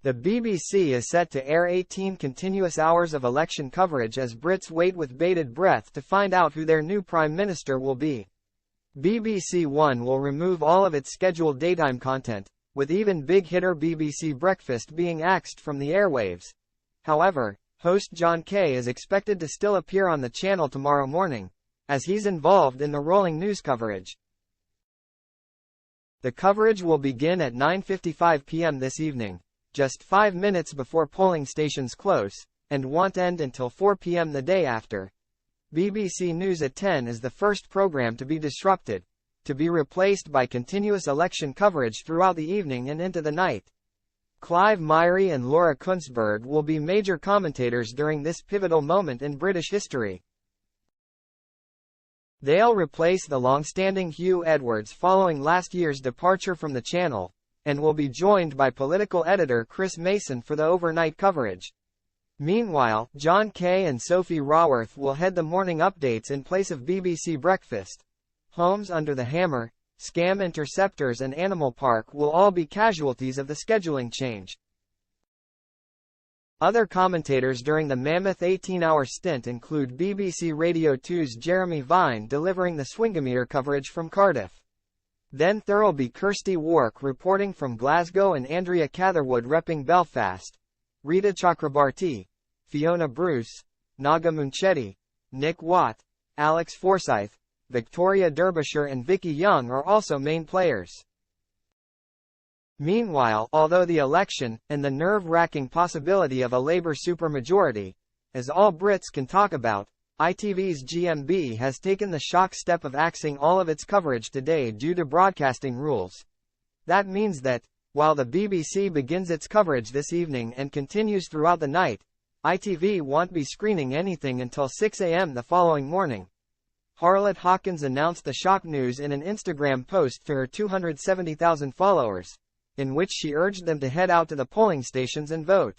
The BBC is set to air 18 continuous hours of election coverage as Brits wait with bated breath to find out who their new Prime Minister will be. BBC One will remove all of its scheduled daytime content, with even big-hitter BBC Breakfast being axed from the airwaves. However, host John Kay is expected to still appear on the channel tomorrow morning, as he's involved in the rolling news coverage. The coverage will begin at 9:55 p.m. this evening, just 5 minutes before polling stations close, and won't end until 4 p.m. the day after. BBC News at 10 is the first program to be disrupted, to be replaced by continuous election coverage throughout the evening and into the night. Clive Myrie and Laura Kunzberg will be major commentators during this pivotal moment in British history. They'll replace the long-standing Hugh Edwards following last year's departure from the channel, and will be joined by political editor Chris Mason for the overnight coverage. Meanwhile, John Kay and Sophie Raworth will head the morning updates in place of BBC Breakfast. Homes Under the Hammer, Scam Interceptors and Animal Park will all be casualties of the scheduling change. Other commentators during the mammoth 18-hour stint include BBC Radio 2's Jeremy Vine delivering the Swingometer coverage from Cardiff. Then there'll be Kirsty Wark reporting from Glasgow and Andrea Catherwood repping Belfast. Rita Chakrabarti, Fiona Bruce, Naga Munchetty, Nick Watt, Alex Forsyth, Victoria Derbyshire and Vicky Young are also main players. Meanwhile, although the election, and the nerve-wracking possibility of a Labour supermajority, is all Brits can talk about, ITV's GMB has taken the shock step of axing all of its coverage today due to broadcasting rules. That means that, while the BBC begins its coverage this evening and continues throughout the night, ITV won't be screening anything until 6 a.m. the following morning. Harlot Hawkins announced the shock news in an Instagram post to her 270,000 followers, in which she urged them to head out to the polling stations and vote.